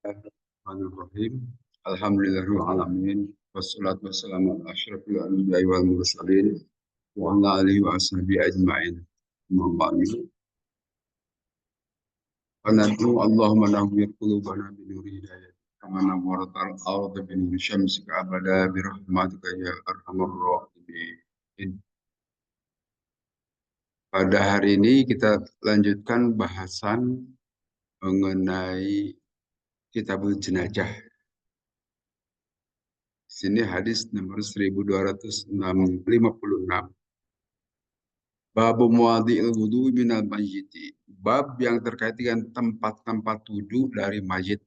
Bismillahirrahmanirrahim. Alhamdulillahirrahmanirrahim. Wassalatu wassalamu ala asyrafil anbiya'i wal mursalin wa ala alihi wa ashabihi ajma'in. Amma ba'du. Fanadu Allahumma nawwir qulubana bi nuri hidayah. Kama nawwarat al-arda bi nuri syamsika abada bi rahmatika ya arhamar rahimin. Pada hari ini kita lanjutkan bahasan mengenai kitabul jenazah. Sini hadis nomor 1256. Babu muadhi'il wudu minal mayyiti. Bab yang terkait dengan tempat-tempat wudu dari mayit.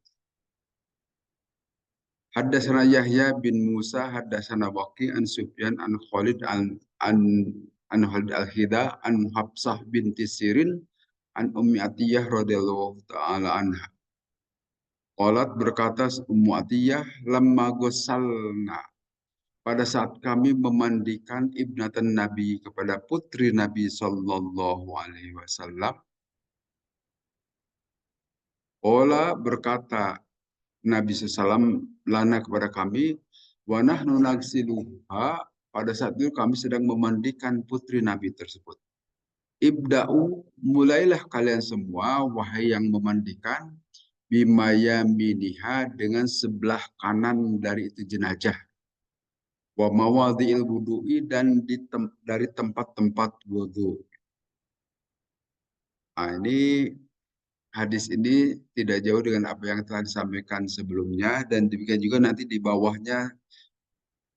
Haddatsana Yahya bin Musa, haddatsana Waqi' an Sufyan an Khalid an Khalid al-Hida an Hafsah binti Sirin an Ummi Atiyah radhiyallahu taala anha. Qalat berkata Ummu Atiyah, lamma ghasalna, pada saat kami memandikan ibnatan Nabi kepada putri Nabi Sallallahu Alaihi Wasallam, Ola berkata Nabi SAW lana kepada kami, wa nahnu nagsiluha, pada saat itu kami sedang memandikan putri Nabi tersebut. Ibda'u, mulailah kalian semua, wahai yang memandikan, bimayaminiha, dengan sebelah kanan dari itu jenazah. Wa mawadhi'il wudu'i, dan dari tempat-tempat wudu. Nah, ini hadis ini tidak jauh dengan apa yang telah disampaikan sebelumnya, dan demikian juga nanti di bawahnya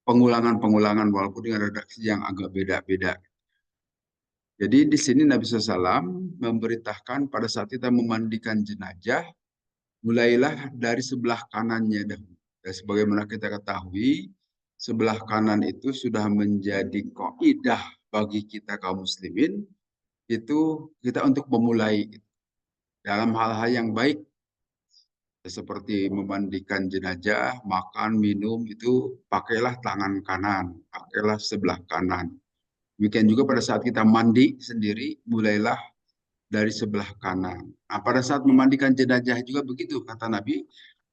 pengulangan-pengulangan walaupun dengan redaksi yang agak beda-beda. Jadi di sini Nabi SAW memberitakan pada saat kita memandikan jenazah, mulailah dari sebelah kanannya dahulu. Dan sebagaimana kita ketahui, sebelah kanan itu sudah menjadi kaidah bagi kita kaum muslimin, itu kita untuk memulai dalam hal-hal yang baik, seperti memandikan jenazah, makan, minum, itu pakailah tangan kanan, pakailah sebelah kanan. Demikian juga pada saat kita mandi sendiri, mulailah dari sebelah kanan. Nah, pada saat memandikan jenazah juga begitu, kata Nabi,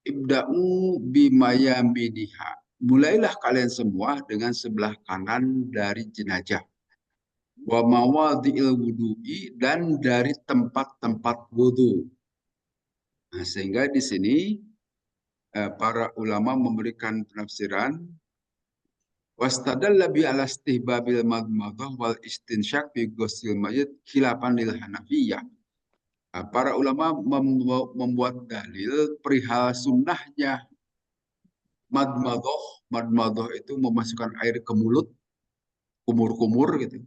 ibda'u bimayaminiha. Mulailah kalian semua dengan sebelah kanan dari jenazah. Wa mawadhi'il wudu'i, dan dari tempat-tempat wudu. Nah, sehingga di sini para ulama memberikan penafsiran wastadalla bi ala istihbabil madmadah wal istinsyak bi ghusl mayit khilafan lil Hanafiyah. Para ulama membuat dalil perihal sunnahnya madmadah. Madmadah itu memasukkan air ke mulut, kumur-kumur gitu.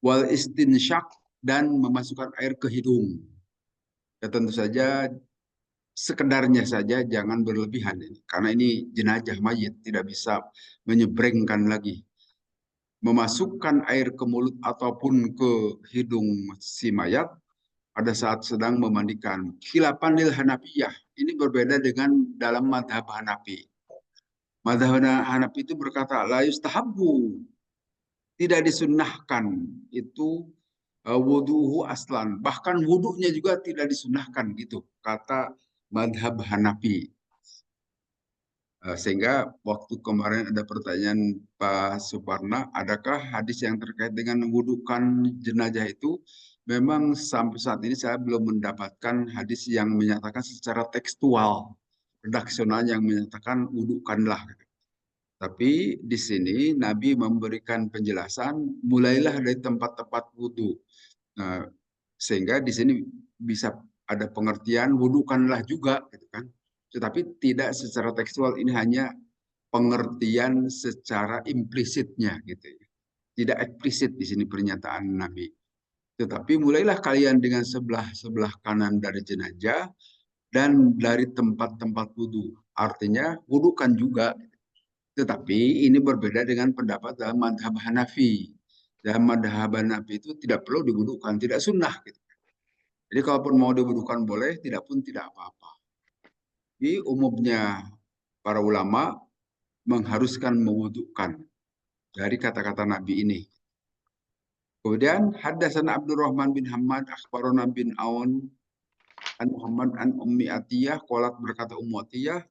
Wal istinsyak, dan memasukkan air ke hidung. Ya, tentu saja sekedarnya saja, jangan berlebihan ini. Karena ini jenazah mayit, tidak bisa menyebrengkan lagi. Memasukkan air ke mulut ataupun ke hidung si mayat pada saat sedang memandikan. Khilafan lil Hanafiyah. Ini berbeda dengan dalam madhab Hanafi. Madhab Hanafi itu berkata, la yustahabbu, tidak disunnahkan. Itu wuduhu aslan. Bahkan wudunya juga tidak disunnahkan gitu, kata madhab Hanafi. Sehingga waktu kemarin ada pertanyaan Pak Suparna, adakah hadis yang terkait dengan wudukan jenazah itu? Memang sampai saat ini saya belum mendapatkan hadis yang menyatakan secara tekstual, redaksional yang menyatakan wudukanlah. Tapi di sini Nabi memberikan penjelasan, mulailah dari tempat-tempat wudu. Nah, sehingga di sini bisa ada pengertian wudukanlah juga, gitu kan? Tetapi tidak secara tekstual, ini hanya pengertian secara implisitnya gitu ya. Tidak eksplisit di sini pernyataan Nabi. Tetapi mulailah kalian dengan sebelah kanan dari jenazah dan dari tempat-tempat wudhu. Artinya wudukan juga. Tetapi ini berbeda dengan pendapat dalam madhab Hanafi. Dalam madhab Hanafi itu tidak perlu diwudukan, tidak sunnah gitu. Jadi kalaupun mau diwudukan boleh, tidak pun tidak apa-apa. Di umumnya para ulama mengharuskan mewudukan dari kata-kata Nabi ini. Kemudian haddatsana Abdurrahman bin Hamad akhbarana bin Aun an Muhammad an Ummi Atiyah qalat berkata Ummu Atiyah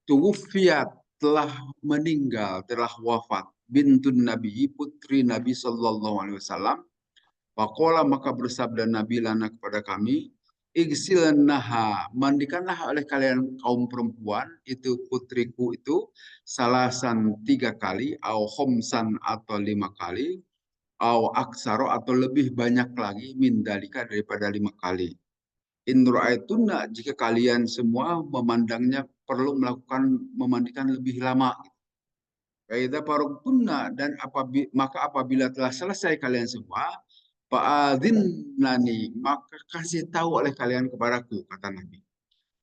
tuwfiyat telah meninggal, telah wafat bintun Nabi, putri Nabi sallallahu alaihi wasallam. Faqala maka bersabda Nabi lana kepada kami, igsilnaha, mandikanlah oleh kalian kaum perempuan itu putriku itu salasan 3 kali, au khomsan atau 5 kali, au aksaro atau lebih banyak lagi mindalika daripada 5 kali. In ra'aitunna jika kalian semua memandangnya perlu melakukan memandikan lebih lama. Faida faragtunna dan maka apabila telah selesai kalian semua, fa'adhinnani maka kasih tahu oleh kalian kepadaku kata Nabi.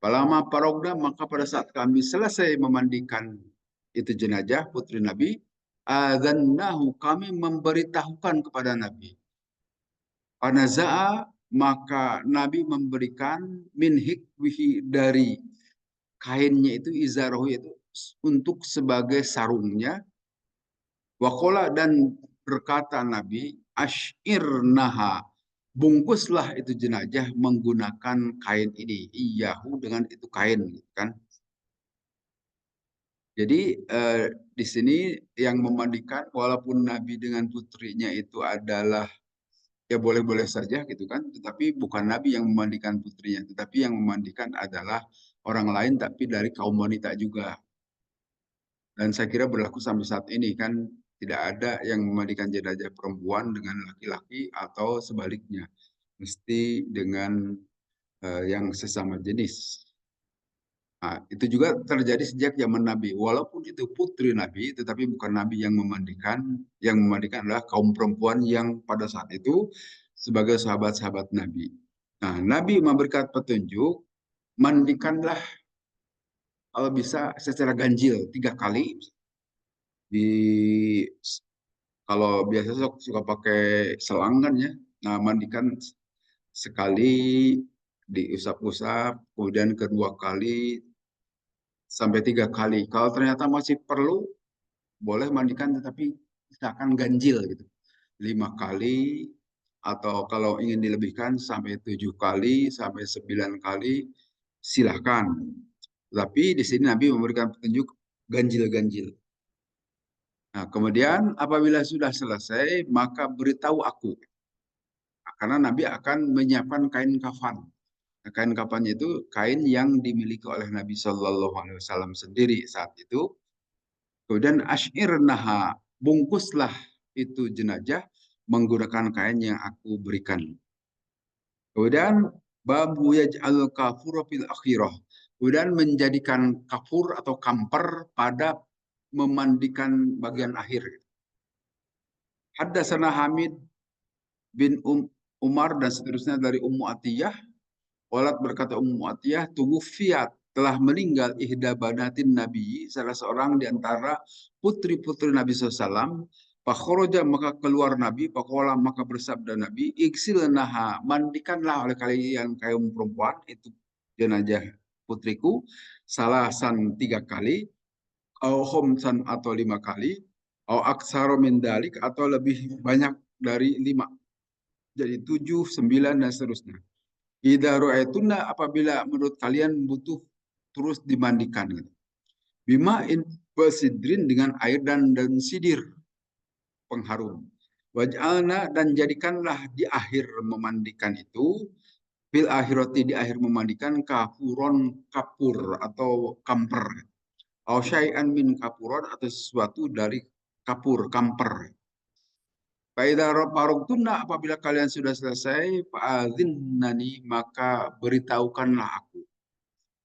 Palama parogda maka pada saat kami selesai memandikan itu jenazah putri Nabi, adzannahu kami memberitahukan kepada Nabi. Panaza'a maka Nabi memberikan min hikwihi dari kainnya itu izarahu itu untuk sebagai sarungnya. Wakola dan berkata Nabi, ashir naha, bungkuslah itu jenazah menggunakan kain ini. Iyahu dengan itu kain, kan? Jadi di sini yang memandikan, walaupun Nabi dengan putrinya itu adalah ya boleh-boleh saja gitu kan, tetapi bukan Nabi yang memandikan putrinya, tetapi yang memandikan adalah orang lain, tapi dari kaum wanita juga. Dan saya kira berlaku sampai saat ini kan tidak ada yang memandikan jenazah perempuan dengan laki-laki atau sebaliknya. Mesti dengan yang sesama jenis. Nah, itu juga terjadi sejak zaman Nabi. Walaupun itu putri Nabi, tetapi bukan Nabi yang memandikan. Yang memandikan adalah kaum perempuan yang pada saat itu sebagai sahabat-sahabat Nabi. Nah, Nabi memberikan petunjuk, mandikanlah kalau bisa secara ganjil 3 kali. Di kalau biasa suka pakai selang kan ya. Nah, mandikan sekali diusap-usap, kemudian kedua kali sampai 3 kali. Kalau ternyata masih perlu, boleh mandikan tetapi misalkan ganjil gitu. 5 kali atau kalau ingin dilebihkan sampai 7 kali, sampai 9 kali, silahkan. Tapi di sini Nabi memberikan petunjuk ganjil-ganjil. Nah, kemudian apabila sudah selesai, maka beritahu aku. Karena Nabi akan menyiapkan kain kafan. Nah, kain kafan itu kain yang dimiliki oleh Nabi Shallallahu Alaihi Wasallam sendiri saat itu. Kemudian naha, bungkuslah itu jenazah menggunakan kain yang aku berikan. Kemudian babu yaj'al kafur fil akhirah. Kemudian menjadikan kafur atau kamper pada memandikan bagian akhir. Haddatsana Hamid bin Umar dan seterusnya dari Ummu Atiyah. Walat berkata Ummu Atiyah, tuwufiyat telah meninggal ihda banatin Nabi, salah seorang di antara putri-putri Nabi SAW. Pakhoroja maka keluar Nabi, pakola maka bersabda Nabi, iksilnaha, mandikanlah oleh kalian kaum perempuan, itu jenazah putriku, salasan 3 kali, au khomsan atau 5 kali, au aksaro min dalik atau lebih banyak dari 5. Jadi 7, 9 dan seterusnya. Idza ra'aituna apabila menurut kalian butuh terus dimandikan gitu. Bima in basidrin dengan air dan sidir pengharum. Waj'alna dan jadikanlah di akhir memandikan itu fil akhirati di akhir memandikan kafuron kapur atau kamper. Au syai'an min kapuron atau sesuatu dari kapur, kamper. Faida faragtunna apabila kalian sudah selesai, fa'adhinnani maka beritahukanlah aku.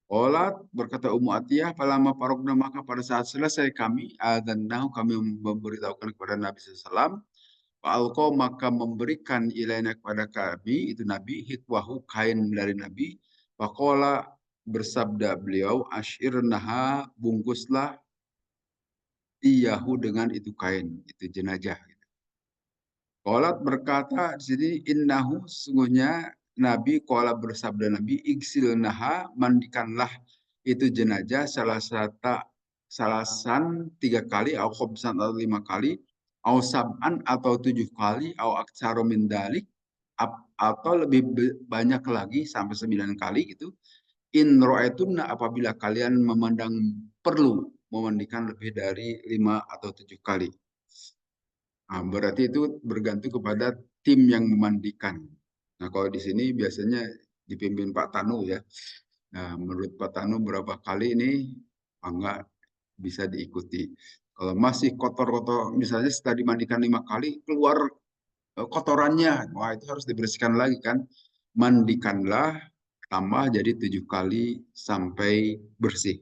Olat berkata Ummu Atiyah, palama parogna maka pada saat selesai kami, adzannahu kami memberitahukan kepada Nabi SAW, Fa'alqa maka memberikan ilaina kepada kami, itu Nabi, hitwahu kain dari Nabi, Faqala bersabda beliau, ashirnaha bungkuslah iyahu dengan itu kain, itu jenazah. Qolat berkata di sini innahu sungguhnya Nabi qala bersabda Nabi igsilnaha mandikanlah itu jenazah salasan 3 kali au khobsan atau 5 kali au sab'an atau 7 kali au aktsaro min dalik atau lebih banyak lagi sampai 9 kali gitu. In ro'aitunna, apabila kalian memandang perlu memandikan lebih dari 5 atau 7 kali. Nah, berarti itu bergantung kepada tim yang memandikan. Nah, kalau di sini biasanya dipimpin Pak Tanu ya. Nah, menurut Pak Tanu berapa kali ini enggak bisa diikuti. Kalau masih kotor-kotor, misalnya setelah dimandikan 5 kali, keluar kotorannya, wah itu harus dibersihkan lagi kan. Mandikanlah, tambah jadi 7 kali sampai bersih.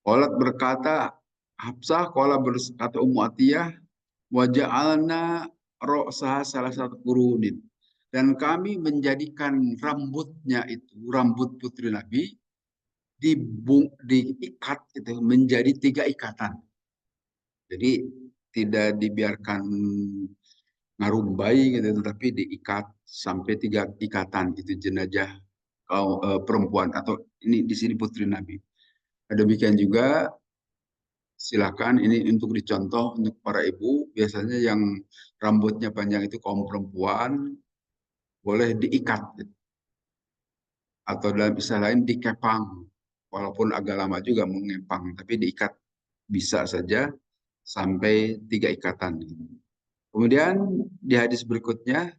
Qolat berkata, Hafsah, qala berkata Ummu Atiyah, waja'alna ro'saha salah satu kurunin. Dan kami menjadikan rambutnya itu, rambut putri Nabi, diikat gitu, menjadi 3 ikatan. Jadi tidak dibiarkan ngarumbai gitu, tetapi diikat sampai 3 ikatan itu jenazah perempuan atau ini di sini putri Nabi. Demikian juga silakan ini untuk dicontoh untuk para ibu biasanya yang rambutnya panjang itu kaum perempuan boleh diikat gitu. Atau dalam istilah lain dikepang walaupun agak lama juga mengepang tapi diikat bisa saja sampai 3 ikatan. Kemudian di hadis berikutnya,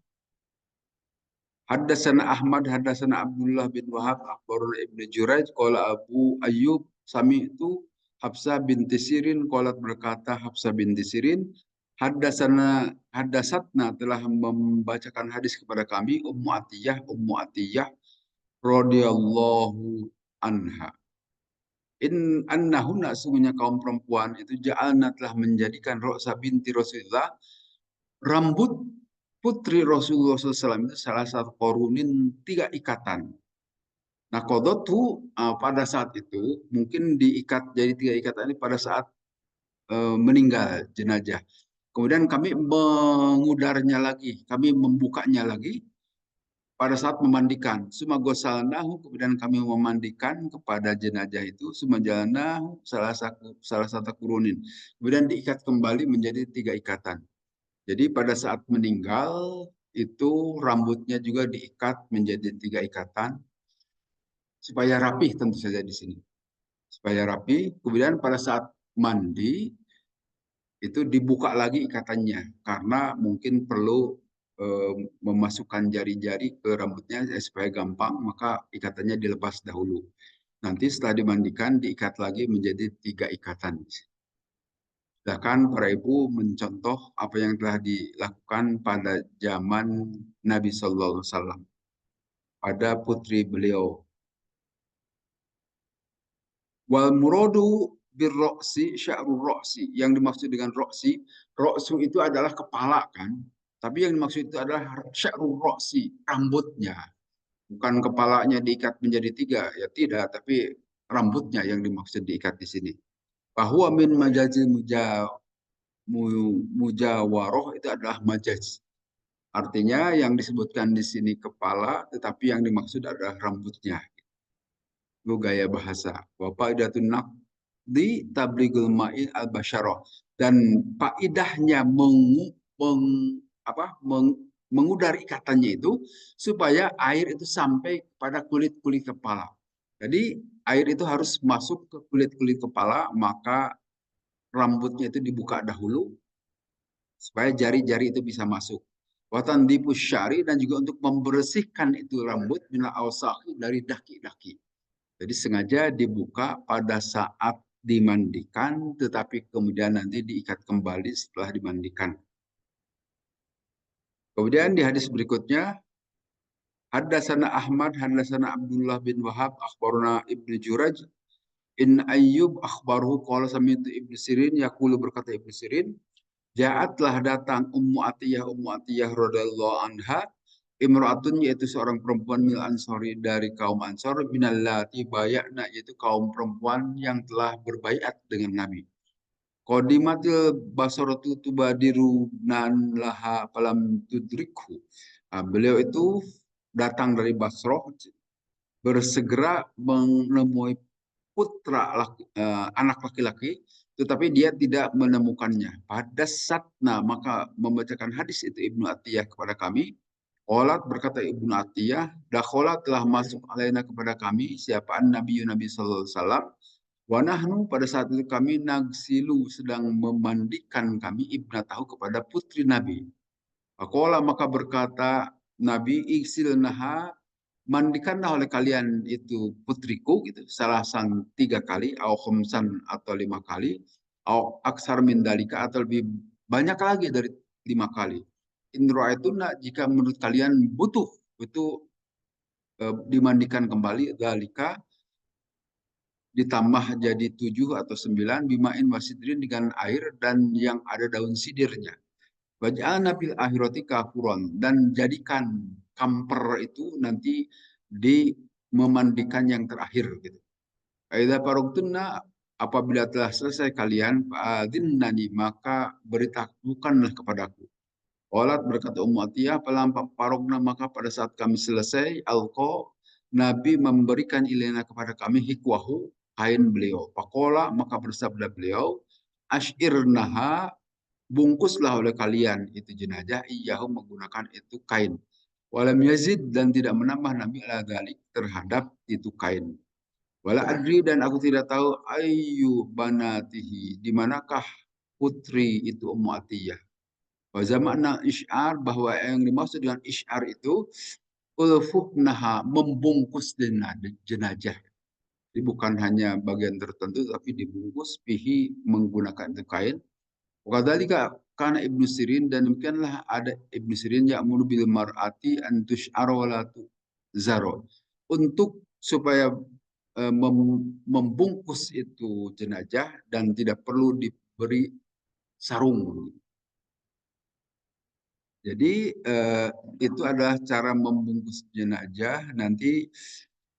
Haddatsana Ahmad, haddatsana Abdullah bin Wahab, akhbarana Ibnu Jurayj, qala Abu Ayyub, sami'tu Hafsah binti Sirin, qalat berkata Hafsah binti Sirin, haddasatna telah membacakan hadis kepada kami Ummu Atiyah radhiyallahu anha. Annahunna, sungguhnya kaum perempuan itu ja'alna telah menjadikan Ro'sa binti Rasulullah, rambut putri Rasulullah SAW itu salah satu korunin 3 ikatan. Nah, kodotu pada saat itu mungkin diikat jadi 3 ikatan ini pada saat meninggal jenazah. Kemudian kami mengudarnya lagi, kami membukanya lagi pada saat memandikan. Suma gosalnahu, kemudian kami memandikan kepada jenazah itu. Suma jalanahu salah satu kurunin. Kemudian diikat kembali menjadi 3 ikatan. Jadi pada saat meninggal itu rambutnya juga diikat menjadi 3 ikatan supaya rapih tentu saja di sini. Supaya rapi. Kemudian pada saat mandi itu dibuka lagi ikatannya karena mungkin perlu memasukkan jari-jari ke rambutnya supaya gampang, maka ikatannya dilepas dahulu. Nanti setelah dimandikan diikat lagi menjadi 3 ikatan. Silakan para ibu mencontoh apa yang telah dilakukan pada zaman Nabi Sallallahu Alaihi Wasallam pada putri beliau. Wal muradu birroksi sya'rul roksi. Yang dimaksud dengan roksi, roksu itu adalah kepala kan. Tapi yang dimaksud itu adalah sya'rul roksi, rambutnya. Bukan kepalanya diikat menjadi 3, ya tidak. Tapi rambutnya yang dimaksud diikat di sini. Bahwa min majazi mujawaroh itu adalah majaz. Artinya yang disebutkan di sini kepala, tetapi yang dimaksud adalah rambutnya. Itu gaya bahasa. Wa faidatun naqdi tabligul ma'in al basyarah. Dan faidahnya mengudar ikatannya itu supaya air itu sampai pada kulit-kulit kepala. Jadi air itu harus masuk ke kulit-kulit kepala, maka rambutnya itu dibuka dahulu supaya jari-jari itu bisa masuk. Watan dipus syari, dan juga untuk membersihkan itu rambut minal awsakhi, dari daki-daki. Jadi sengaja dibuka pada saat dimandikan, tetapi kemudian nanti diikat kembali setelah dimandikan. Kemudian di hadis berikutnya, Haddatsana Ahmad, haddatsana Abdullah bin Wahab, akhbarana Ibnu Juraj, in Ayyub akhbaruhu qala sami'tu Ibnu Sirin yaqulu, berkata Ibnu Sirin, ja'atlah datang Ummu Atiyah radhiyallahu anha, imra'atun, yaitu seorang perempuan mil ansori, dari kaum ansor, minallati bayakna, yaitu kaum perempuan yang telah berbaiat dengan Nabi. Qadimatil basaratu tubadiru nan laha falam tudrikhu. Nah, beliau itu datang dari Basroh, bersegera menemui anak laki-laki, tetapi dia tidak menemukannya. Pada satna, maka membacakan hadis itu Ibnu Atiyah kepada kami, Qalat berkata Ibnu Atiyah, dakhala telah masuk alaina kepada kami siapa Nabi Nabi sallallahu alaihi wasallam. Wa nahnu pada saat itu kami nagsilu sedang memandikan kami ibnatahu kepada putri Nabi. Faqala maka berkata Nabi iksilnaha mandikanlah oleh kalian itu putriku gitu salah sang 3 kali atau khamsan atau 5 kali atau aksar min dalika atau lebih banyak lagi dari 5 kali. In ra'aituna jika menurut kalian butuh itu dimandikan kembali dalika ditambah jadi 7 atau 9 bimain wasidrin dengan air dan yang ada daun sidirnya. Waj'alna fil akhirati kafuron dan jadikan kamper itu nanti di memandikan yang terakhir gitu. Aidza faragtunna apabila telah selesai kalian fa'adhinnani maka beritahukanlah kepadaku. Qalat berkata Ummu Atiyah falamma faragna maka pada saat kami selesai alqa Nabi memberikan ilena kepada kami hikwahu kain beliau. Faqala maka bersabda beliau asyirnaha bungkuslah oleh kalian itu jenazah iyahu menggunakan itu kain. Walam yazid dan tidak menambah Nabi ala dzalik terhadap itu kain. Wala adri dan aku tidak tahu ayu banatihi di manakah putri itu Ummu Atiyah. Wa zamanna isyar bahwa yang dimaksud dengan isyar itu ulfufnaha membungkus jenazah. Jadi bukan hanya bagian tertentu tapi dibungkus pihi menggunakan itu kain. Wakadzalika karena Ibnu Sirin dan demikianlah ada Ibnu Sirin ya'muru bil mar'ati an tusy'ara wa la zaro. Untuk supaya membungkus itu jenazah dan tidak perlu diberi sarung. Jadi itu adalah cara membungkus jenazah nanti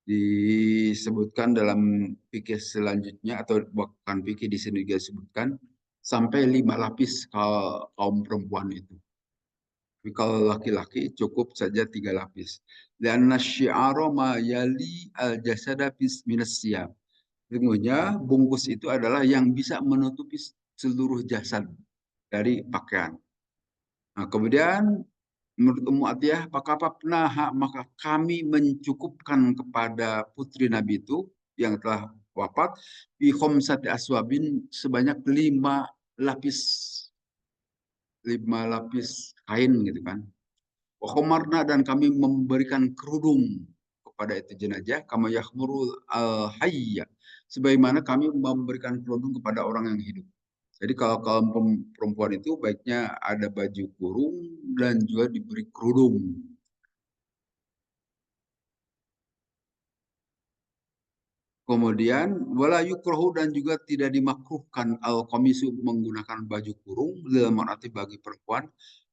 disebutkan dalam fikih selanjutnya atau bahkan fikih di sini juga disebutkan sampai 5 lapis kalau kaum perempuan itu. Tapi kalau laki-laki cukup saja 3 lapis. Dan nasyi'aro ma yali al jasada minas siyab. Sesungguhnya bungkus itu adalah yang bisa menutupi seluruh jasad dari pakaian. Nah, kemudian menurut Ummu Atiyah, maka kami mencukupkan kepada putri Nabi itu yang telah wafat bi khamsati aswabin sebanyak 5 lapis 5 lapis kain gitu kan. Wa khamarna dan kami memberikan kerudung kepada itu jenazah kama yahmurul al hayya sebagaimana kami memberikan kerudung kepada orang yang hidup. Jadi kalau kaum perempuan itu baiknya ada baju kurung dan juga diberi kerudung. Kemudian wala yukrohu dan juga tidak dimakruhkan al komisu menggunakan baju kurung dalam arti bagi perempuan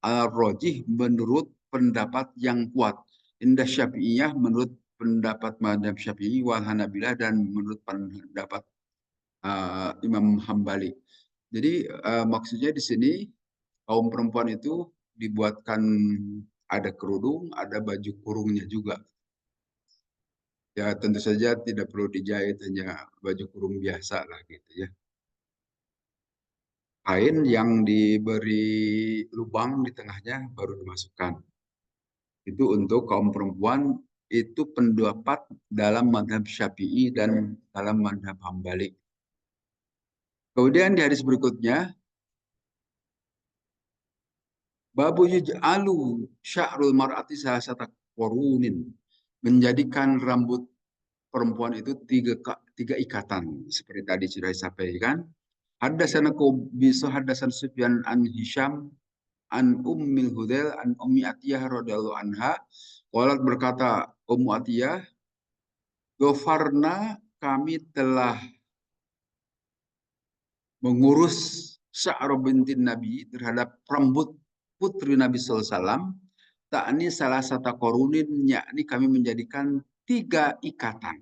al rojih menurut pendapat yang kuat. Indah Syafi'iyah menurut pendapat Madhab Syafi'i wal Hanabilah dan menurut pendapat Imam Hambali. Jadi maksudnya di sini kaum perempuan itu dibuatkan ada kerudung, ada baju kurungnya juga. Ya tentu saja tidak perlu dijahit, hanya baju kurung biasa lah gitu ya. Kain yang diberi lubang di tengahnya baru dimasukkan. Itu untuk kaum perempuan itu pendapat dalam madhab Syafi'i dan dalam madhab Hambali. Kemudian di hadis berikutnya, babu yuj'alu sya'rul mar'ati salasata qurunin. Menjadikan rambut perempuan itu tiga ikatan seperti tadi sudah disampaikan. Haddatsana bisa haddatsan Sufyan an Hisham an Ummil Hudail an Ummi Atiyah radhiyallahu anha. Qalat berkata Ummu Atiyah, "Ghafarna kami telah mengurus Sya'ra bintin Nabi terhadap rambut putri Nabi sallallahu alaihi wasallam. Takni salah satu korunin yakni kami menjadikan 3 ikatan.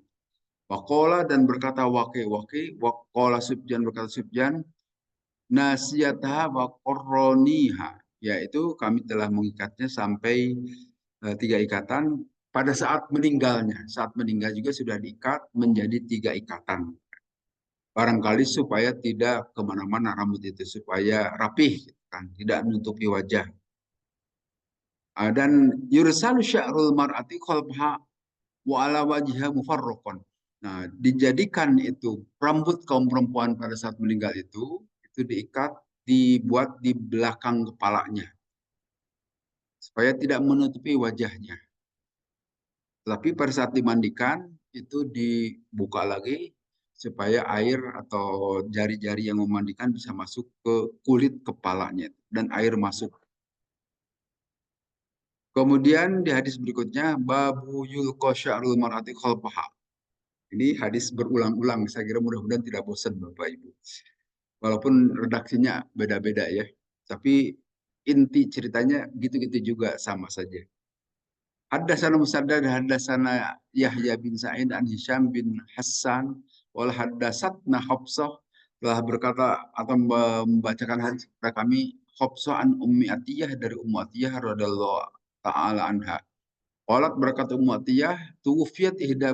Wakola dan berkata wake, wakola Subjan berkata Subjan, nasiyatha wa koroniha, yaitu kami telah mengikatnya sampai 3 ikatan pada saat meninggalnya. Saat meninggal juga sudah diikat menjadi 3 ikatan. Barangkali supaya tidak kemana-mana rambut itu, supaya rapih, kan? Tidak menutupi wajah. Dan yursalu sya'rul mar'ati khalbaha wa ala wajhiha mufarraqan. Nah, dijadikan itu rambut kaum perempuan pada saat meninggal itu diikat, dibuat di belakang kepalanya supaya tidak menutupi wajahnya. Tapi pada saat dimandikan itu dibuka lagi supaya air atau jari-jari yang memandikan bisa masuk ke kulit kepalanya dan air masuk. Kemudian di hadis berikutnya babu yulqa sya'rul mar'ati khalfaha. Ini hadis berulang-ulang. Saya kira mudah-mudahan tidak bosan Bapak Ibu. Walaupun redaksinya beda-beda ya. Tapi inti ceritanya gitu-gitu juga sama saja. Haddatsana Musaddad haddatsana Yahya bin Sa'id an Hisham bin Hassan wal haddatsatna Hafsah telah berkata atau membacakan hadis kepada kami Hafsah an Ummi Atiyah dari Ummu Atiyah radhiyallahu taala anha. Qalat berkata Ummu Atiyah tuwfiyat ihda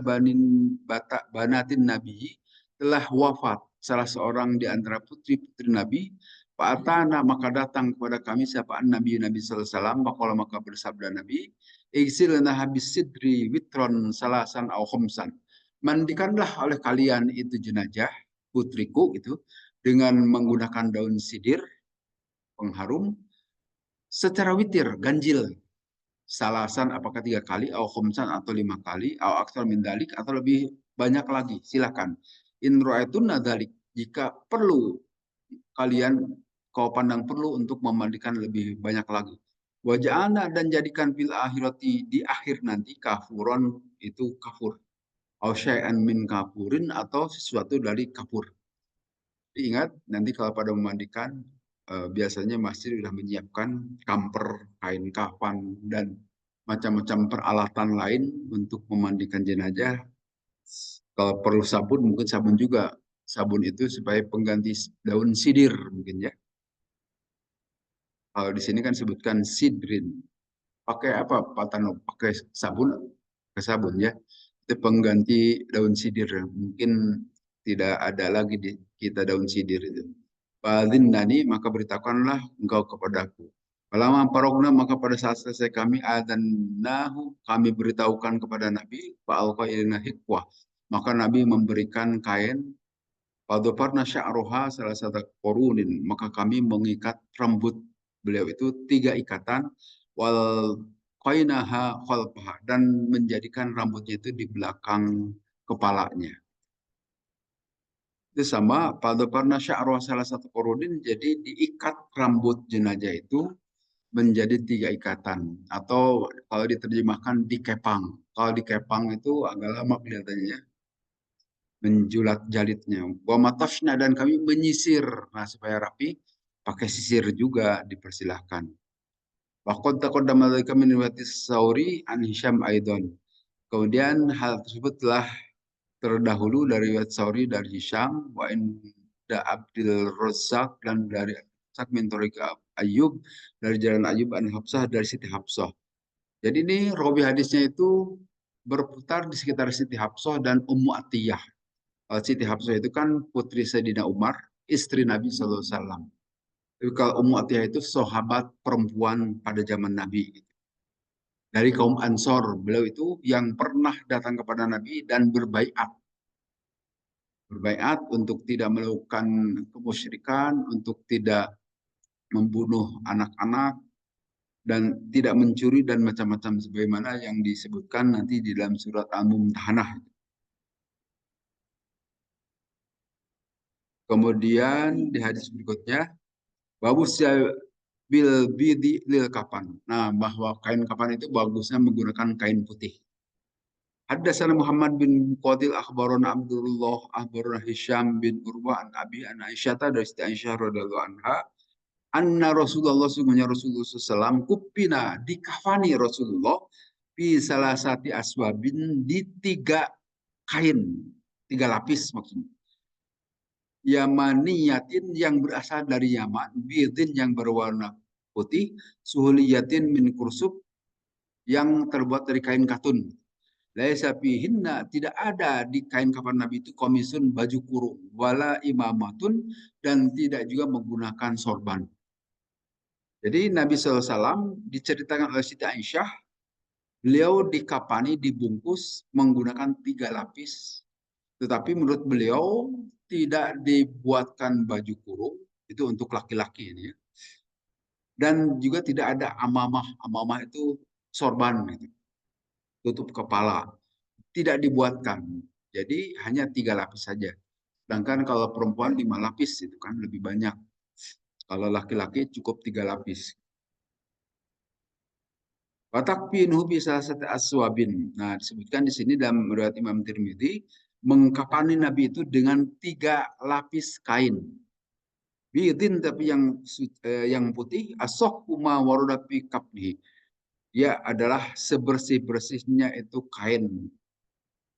banatin Nabi telah wafat salah seorang di antara putri-putri Nabi. Fa'atana maka datang kepada kami siapaan Nabi sallallahu alaihi wasallam maka bersabda Nabi Igsilna habis sidri witron salasan au khumsan. Mandikanlah oleh kalian itu jenazah putriku itu dengan menggunakan daun sidir pengharum secara witir ganjil salasan apakah 3 kali au khumsan atau 5 kali au aksar min dalik atau lebih banyak lagi silakan. In ra'aitun dalik jika perlu kalian kau pandang perlu untuk memandikan lebih banyak lagi. Waja'ana dan jadikan fil akhirati di akhir nanti kafuron itu kafur. Au syai'an min kafurin atau sesuatu dari kafur. Ingat nanti kalau pada memandikan biasanya masjid sudah menyiapkan kamper, kain kafan dan macam-macam peralatan lain untuk memandikan jenazah. Kalau perlu sabun mungkin sabun juga. Sabun itu supaya pengganti daun sidir mungkin ya. Kalau di sini kan sebutkan sidrin. Pakai apa Pak Tano? Pakai sabun, pakai sabun ya. Itu pengganti daun sidir. Mungkin tidak ada lagi di kita daun sidir itu. Fadhin nani maka beritakanlah engkau kepadaku. Lama parogna maka pada saat selesai kami dan nahu kami beritahukan kepada Nabi Pak Alqa ilina hikwah. Maka Nabi memberikan kain Wadoparna sya'roha salah satu korunin. Maka kami mengikat rambut beliau itu 3 ikatan. Wal qainaha khalfaha. Dan menjadikan rambutnya itu di belakang kepalanya. Itu sama Wadoparna sya'roha salah satu korunin. Jadi diikat rambut jenazah itu menjadi 3 ikatan. Atau kalau diterjemahkan dikepang. Kalau dikepang itu agak lama kelihatannya ya menjulat jalitnya. Wa matafna dan kami menyisir. Nah, supaya rapi, pakai sisir juga dipersilahkan. Wa qad taqaddama dzalika min riwayat Sauri an Hisham aidan. Kemudian hal tersebut telah terdahulu dari riwayat Sauri dari Hisham wa inda Abdul Razzaq dan dari Sak min Ayub dari jalan Ayub an Hafsah dari Siti Hafsah. Jadi ini rawi hadisnya itu berputar di sekitar Siti Hafsah dan Ummu Atiyah. Siti Hafsah itu kan putri Sayyidina Umar, istri Nabi SAW. Tapi kalau Ummu Atiyah itu sahabat perempuan pada zaman Nabi. Dari kaum Ansor, beliau itu yang pernah datang kepada Nabi dan berbaiat. Berbaiat untuk tidak melakukan kemusyrikan, untuk tidak membunuh anak-anak, dan tidak mencuri dan macam-macam sebagaimana yang disebutkan nanti di dalam surat Al-Mumtahanah. Kemudian di hadis berikutnya, Babus bil bidi lil kapan. Nah, bahwa kain kapan itu bagusnya menggunakan kain putih. Haddatsana Muhammad bin Qatil akhbarana Abdullah akhbarana Hisham bin Urwa an Abi an Aisyah dari Siti Aisyah radhiyallahu anha anna Rasulullah sungguhnya Rasulullah SAW kupina dikafani Rasulullah di salah satu aswabin di 3 kain 3 lapis maksudnya Yamaniyatin yang berasal dari Yaman, bidin yang berwarna putih, suhuliyatin min kursub yang terbuat dari kain katun. Laisa fihinna tidak ada di kain kafan Nabi itu komisun baju kurung, wala imamatun dan tidak juga menggunakan sorban. Jadi Nabi SAW diceritakan oleh Siti Aisyah, beliau dikapani, dibungkus menggunakan 3 lapis. Tetapi menurut beliau tidak dibuatkan baju kurung, itu untuk laki-laki ini ya. Dan juga tidak ada amamah. Amamah itu sorban, gitu, tutup kepala. Tidak dibuatkan. Jadi hanya 3 lapis saja. Sedangkan kalau perempuan 5 lapis itu kan lebih banyak. Kalau laki-laki cukup 3 lapis. Watakfinuhu bisa aswabin. Nah, disebutkan di sini dalam riwayat Imam Tirmidzi, mengkapani Nabi itu dengan 3 lapis kain. Bidin tapi yang putih, asok kuma warodapi kapni. Dia adalah sebersih-bersihnya itu kain.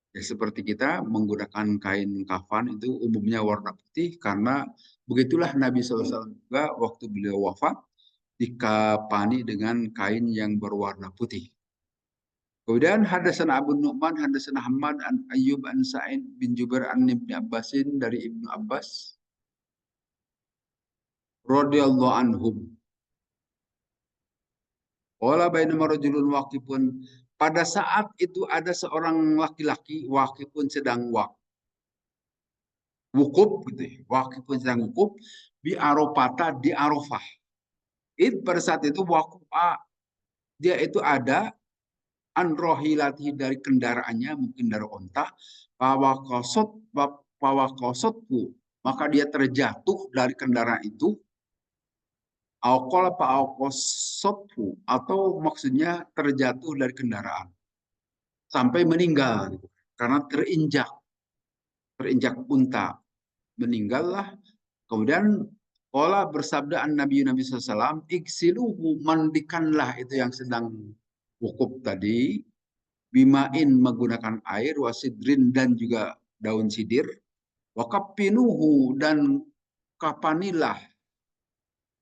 Ya, seperti kita menggunakan kain kafan itu umumnya warna putih karena begitulah Nabi SAW juga waktu beliau wafat dikapani dengan kain yang berwarna putih. Kemudian hadatsana Abu Nu'man, hadatsana Ahmad an Ayyub an Sa'id bin Jubair an Ibnu Abbasin dari Ibnu Abbas radhiyallahu anhum. Wala bainama rajulun waqifun, pada saat itu ada seorang laki-laki waqifun sedang wukuf gitu ya. Waqifun sedang wukuf di Arafata, di Arafah. Pada saat itu waku'a, dia itu ada an rohilati dari kendaraannya, mungkin dari onta, pawakosotku, maka dia terjatuh dari kendaraan itu, awkosotku, atau maksudnya terjatuh dari kendaraan sampai meninggal gitu. Karena terinjak unta, meninggallah. Kemudian pola bersabda an Nabi SAW, iksiluhu, mandikanlah itu yang sedang wukuf tadi, bimain menggunakan air, wasidrin dan juga daun sidir, wakapinuhu dan kapanilah,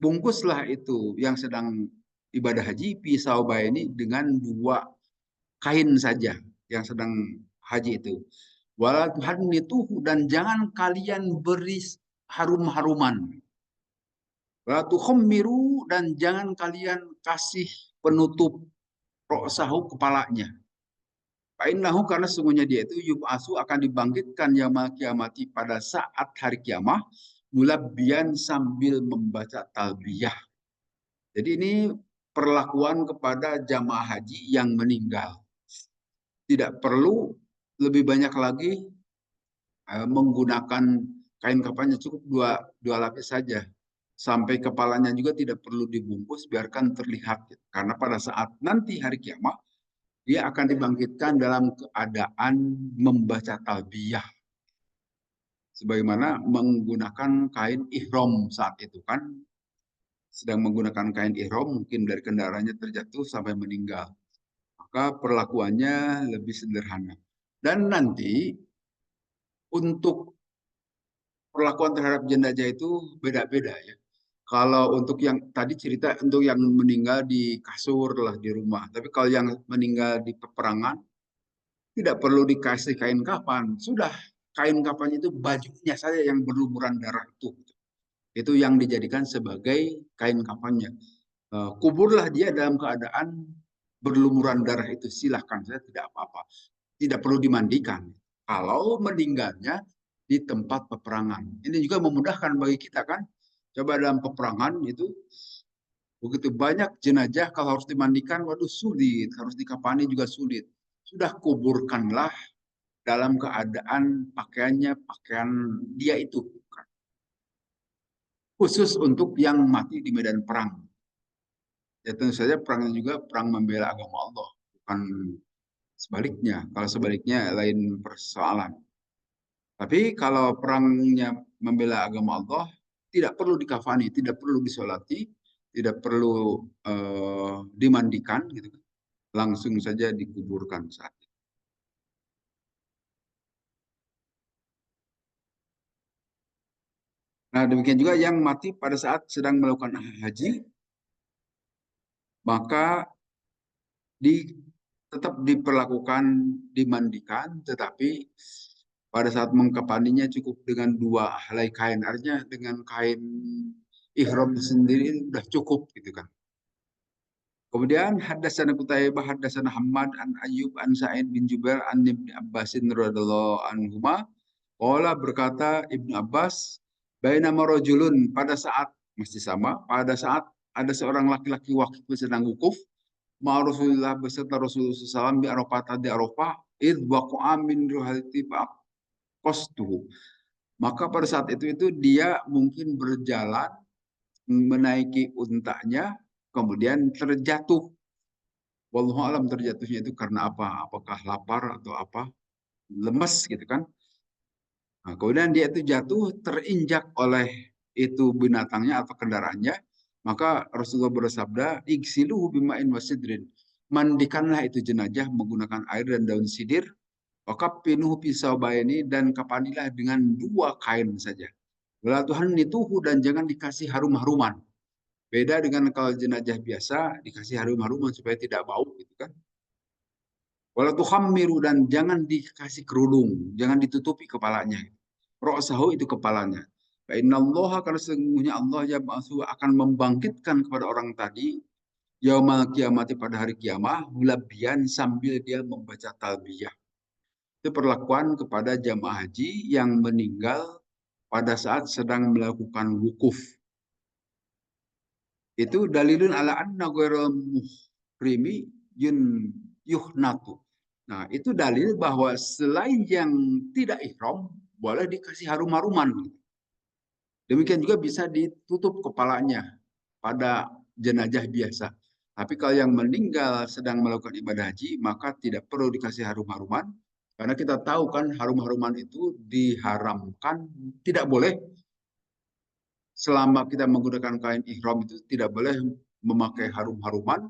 bungkuslah itu yang sedang ibadah haji, pisau ini dengan 2 kain saja yang sedang haji itu. Walatuhan itu, dan jangan kalian beri harum-haruman. Walatu khommiru, dan jangan kalian kasih penutup roksahu, kepalanya. Fa'innahu, karena sesungguhnya dia itu yub'asu, akan dibangkitkan yaumul kiamati, pada saat hari kiamah, mulabbiyan, sambil membaca talbiyah. Jadi ini perlakuan kepada jamaah haji yang meninggal. Tidak perlu lebih banyak lagi menggunakan kain kafannya, cukup dua lapis saja. Sampai kepalanya juga tidak perlu dibungkus, biarkan terlihat. Karena pada saat nanti hari kiamat, dia akan dibangkitkan dalam keadaan membaca talbiyah. Sebagaimana menggunakan kain ihram saat itu kan. Sedang menggunakan kain ihram, mungkin dari kendaraannya terjatuh sampai meninggal. Maka perlakuannya lebih sederhana. Dan nanti untuk perlakuan terhadap jenazah itu beda-beda ya. Kalau untuk yang tadi cerita untuk yang meninggal di kasur lah di rumah. Tapi kalau yang meninggal di peperangan tidak perlu dikasih kain kafan. Sudah kain kafan itu bajunya saja yang berlumuran darah itu. Itu yang dijadikan sebagai kain kafannya. Kuburlah dia dalam keadaan berlumuran darah itu. Silahkan saja, tidak apa-apa. Tidak perlu dimandikan. Kalau meninggalnya di tempat peperangan. Ini juga memudahkan bagi kita kan. Coba dalam peperangan itu begitu banyak jenazah, kalau harus dimandikan, waduh sulit. Harus dikafani juga sulit. Sudah kuburkanlah dalam keadaan pakaiannya, pakaian dia itu. Khusus untuk yang mati di medan perang. Ya tentu saja perangnya juga perang membela agama Allah. Bukan sebaliknya. Kalau sebaliknya lain persoalan. Tapi kalau perangnya membela agama Allah, tidak perlu dikafani, tidak perlu disolati, tidak perlu dimandikan, gitu. Langsung saja dikuburkan saat itu. Nah demikian juga yang mati pada saat sedang melakukan haji, maka tetap diperlakukan dimandikan, tetapi pada saat mengkapaninya cukup dengan 2 helai kain, artinya dengan kain ihram sendiri udah cukup gitu kan. Kemudian haddatsana Qutaibah haddatsana Hammad an Ayyub an Sa'id bin Jubair an Ibnu Abbasin radhiyallahu anhuma qala berkata Ibnu Abbas bainama rajulun pada saat masih sama pada saat ada seorang laki-laki waktu sedang wukuf ma Rasulullah beserta Rasulullah SAW di Arafah di Arafah id waqa'a min ruhati faqastuhu. Maka pada saat itu dia mungkin berjalan menaiki untanya kemudian terjatuh. Wallahu alam terjatuhnya itu karena apa? Apakah lapar atau apa? Lemes gitu kan? Nah, kemudian dia itu jatuh terinjak oleh itu binatangnya atau kendaraannya. Maka Rasulullah bersabda, "Igsiluhu bima'in wasidrin." Mandikanlah itu jenazah menggunakan air dan daun sidir. Wakapinuhu pisaubaini dan kapanilah dengan 2 kain saja. Wala Tuhan nituhu dan jangan dikasih harum-haruman. Beda dengan kalau jenazah biasa dikasih harum-haruman supaya tidak bau gitu kan. Wala tuhammiru dan jangan dikasih kerudung, jangan ditutupi kepalanya. Ra'sahu itu kepalanya. Fa innallaha karena sesungguhnya Allah yab'atsu akan membangkitkan kepada orang tadi yaumal kiamati pada hari kiamah mulabian sambil dia membaca talbiyah. Itu perlakuan kepada jamaah haji yang meninggal pada saat sedang melakukan wukuf. Itu dalilun ala anna ghairal muhrimi yun yuhnatu. Nah, itu dalil bahwa selain yang tidak ihram boleh dikasih harum-haruman. Demikian juga bisa ditutup kepalanya pada jenazah biasa. Tapi kalau yang meninggal sedang melakukan ibadah haji, maka tidak perlu dikasih harum-haruman. Karena kita tahu kan harum-haruman itu diharamkan, tidak boleh selama kita menggunakan kain ihram itu tidak boleh memakai harum-haruman,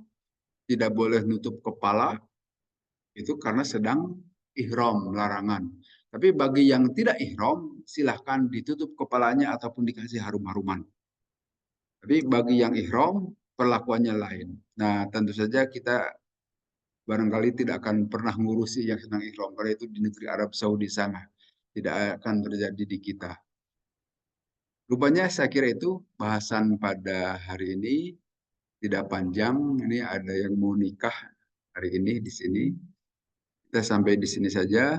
tidak boleh nutup kepala, itu karena sedang ihram, larangan. Tapi bagi yang tidak ihram, silahkan ditutup kepalanya ataupun dikasih harum-haruman. Tapi bagi yang ihram, perlakuannya lain. Nah, tentu saja kita barangkali tidak akan pernah ngurusi yang sedang ihram, karena itu di negeri Arab Saudi sana. Tidak akan terjadi di kita. Rupanya saya kira itu bahasan pada hari ini tidak panjang. Ini ada yang mau nikah hari ini di sini. Kita sampai di sini saja.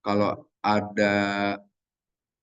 Kalau ada